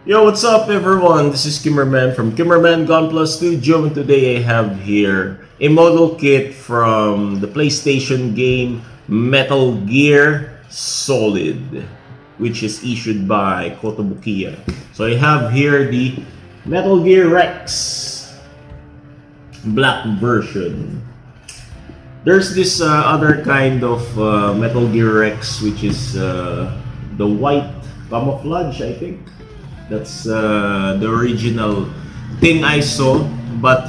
Yo, what's up everyone? This is Kimmerman from Kimmerman Gunpla Studio, and today I have here a model kit from the PlayStation game Metal Gear Solid, which is issued by Kotobukiya. So I have here the Metal Gear Rex black version. There's this other kind of Metal Gear Rex, which is the white camouflage, I think. That's the original thing I saw, but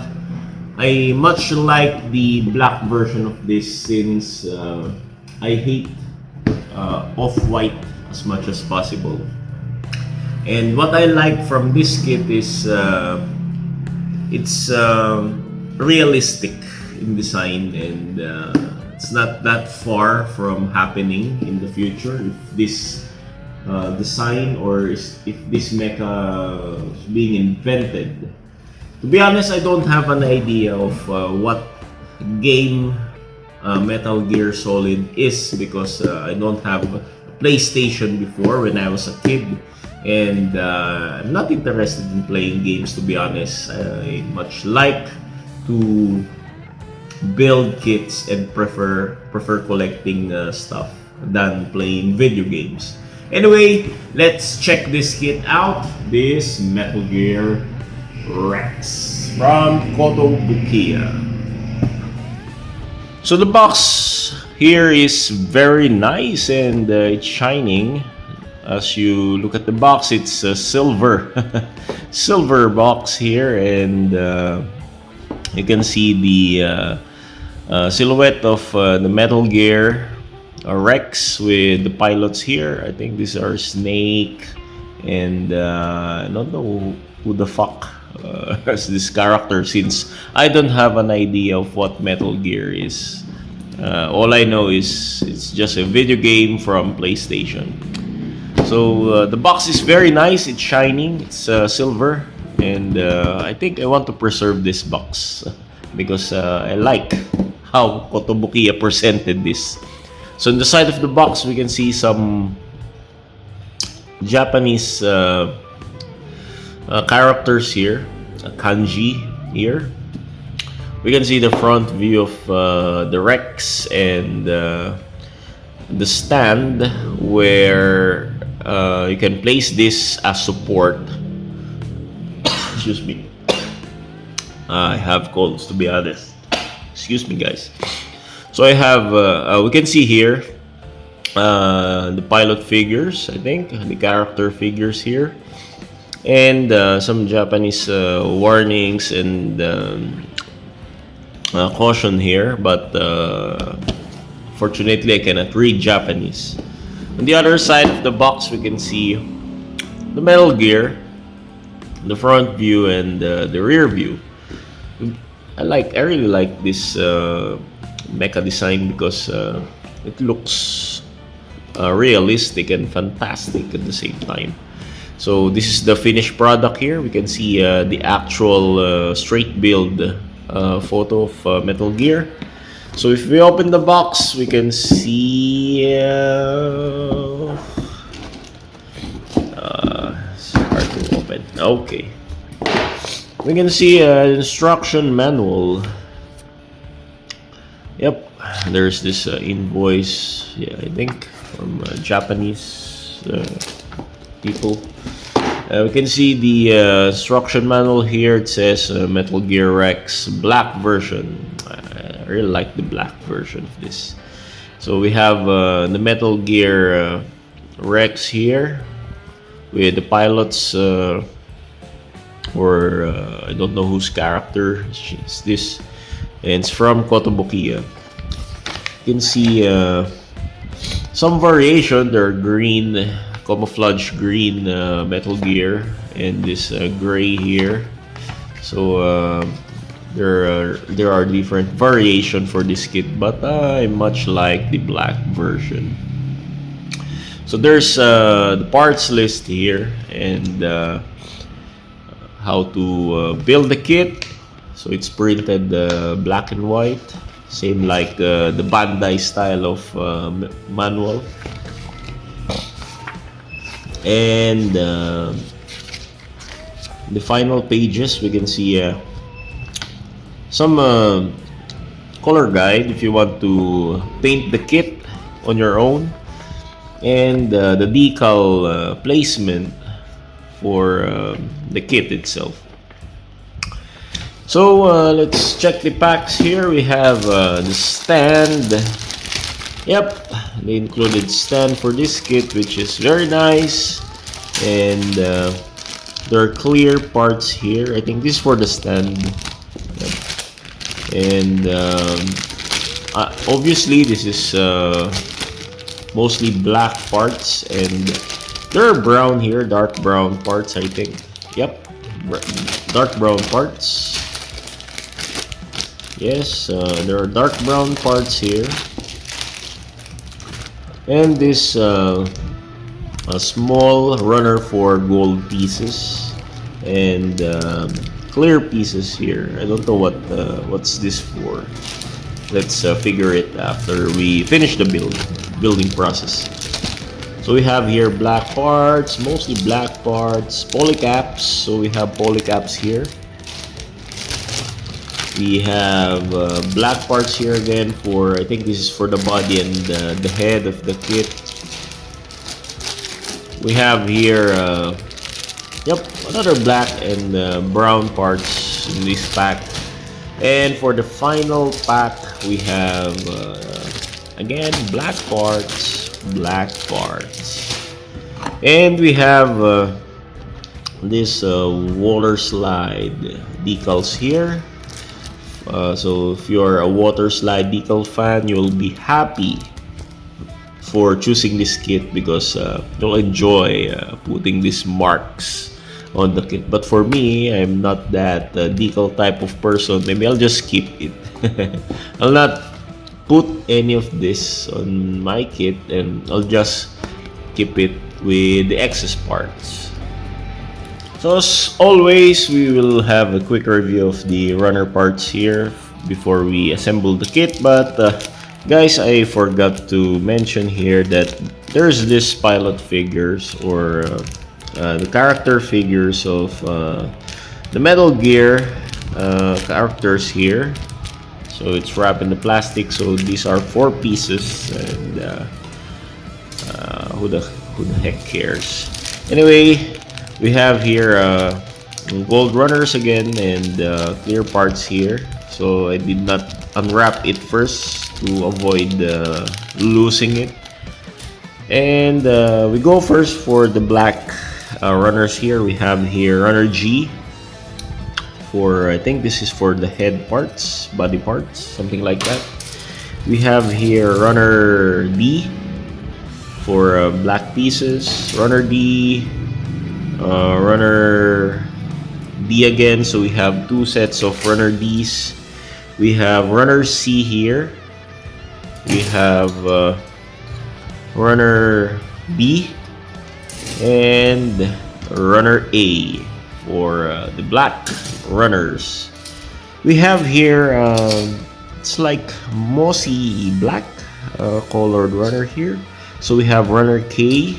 I much like the black version of this since I hate off-white as much as possible. And what I like from this kit is it's realistic in design, and it's not that far from happening in the future if this design or if this mecha is being invented. To be honest, I don't have an idea of what game Metal Gear Solid is because I don't have a PlayStation before when I was a kid, and I'm not interested in playing games, to be honest. I much like to build kits and prefer collecting stuff than playing video games. Anyway, let's check this kit out. This Metal Gear Rex from Kotobukiya. So the box here is very nice, and it's shining. As you look at the box, it's a silver silver box here, and you can see the silhouette of the Metal Gear Rex with the pilots here. I think these are Snake and I don't know who the fuck is this character, since I don't have an idea of what Metal Gear is. All I know is it's just a video game from PlayStation. So the box is very nice. It's shining. It's silver, and I think I want to preserve this box because I like how Kotobukiya presented this. So on the side of the box, we can see some Japanese characters here, kanji here. We can see the front view of the Rex and the stand where you can place this as support. Excuse me. I have colds, to be honest. Excuse me, guys. So I have, we can see here the pilot figures, I think, the character figures here, and some Japanese warnings and caution here, but fortunately I cannot read Japanese. On the other side of the box, we can see the Metal Gear, the front view and the rear view. I really like this mecha design because it looks realistic and fantastic at the same time. So this is the finished product here. We can see the actual straight build photo of Metal Gear. So if we open the box, we can see it's hard to open. Okay, we can see an instruction manual. Yep, there's this invoice, yeah, I think from Japanese people. We can see the instruction manual here. It says Metal Gear Rex black version. I really like the black version of this. So we have the Metal Gear Rex here with the pilots, or I don't know whose character is this. And it's from Kotobukiya. You can see some variation. There are green, camouflage green Metal Gear, and this gray here. So there are different variation for this kit, but I much like the black version. So there's the parts list here and how to build the kit. So it's printed black and white, same like the Bandai style of manual. And the final pages, we can see some color guide if you want to paint the kit on your own, and the decal placement for the kit itself. So let's check the packs here. We have the stand. Yep, they included stand for this kit, which is very nice, and there are clear parts here. I think this is for the stand. Yep. And obviously this is mostly black parts, and there are brown here, dark brown parts, I think. Yep, dark brown parts. Yes, there are dark brown parts here. And this a small runner for gold pieces, and clear pieces here. I don't know what's this for. Let's figure it after we finish the building process. So we have here black parts, mostly black parts, polycaps. So we have polycaps here. We have black parts here again for, I think this is for the body and the head of the kit. We have here, yep, another black and brown parts in this pack. And for the final pack, we have, again, black parts, And we have this water slide decals here. So if you're a water slide decal fan, you'll be happy for choosing this kit, because you'll enjoy putting these marks on the kit. But for me, I'm not that decal type of person. Maybe I'll just keep it. I'll not put any of this on my kit, and I'll just keep it with the excess parts. So as always, we will have a quick review of the runner parts here before we assemble the kit. But guys, I forgot to mention here that there's this pilot figures, or the character figures of the Metal Gear characters here. So it's wrapped in the plastic. So these are 4 pieces, and who the heck cares? Anyway, we have here gold runners again, and clear parts here. So I did not unwrap it first to avoid losing it. And we go first for the black runners here. We have here runner G for, I think this is for the head parts, body parts, something like that. We have here runner D for black pieces, runner D, runner D again. So we have 2 sets of runner Ds. We have runner C here. We have runner B and runner A for the black runners. We have here it's like mossy black colored runner here. So we have runner K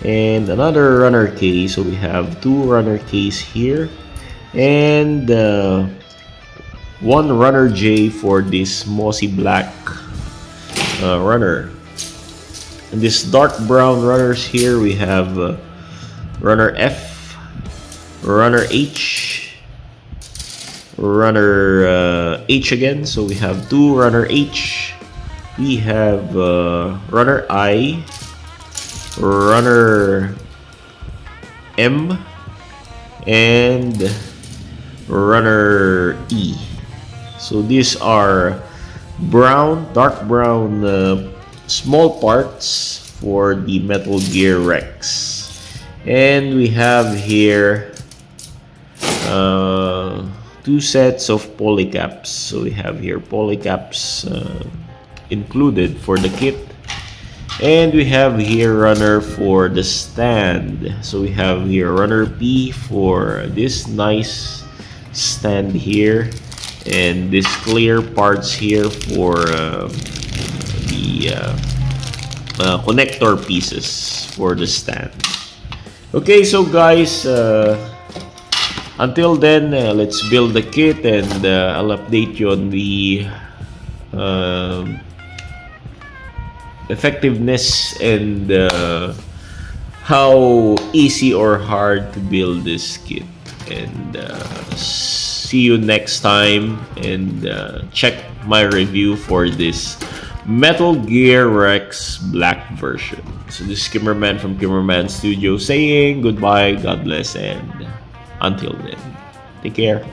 and another runner K. So we have 2 runner Ks here, and 1 runner J for this mossy black runner. And this dark brown runners here, we have runner F, runner H, runner H again. So we have 2 runner H. We have runner I, runner M, and runner E. So these are brown, dark brown small parts for the Metal Gear Rex. And we have here 2 sets of polycaps. So we have here polycaps included for the kit. And we have here runner for the stand. So we have here runner P for this nice stand here, and this clear parts here for the connector pieces for the stand. Okay, so guys, Until then, let's build the kit, and I'll update you on the effectiveness and how easy or hard to build this kit. And see you next time, and check my review for this Metal Gear Rex Black version. So this is Kimmerman from Kimmerman Studio saying goodbye, God bless, and until then, take care.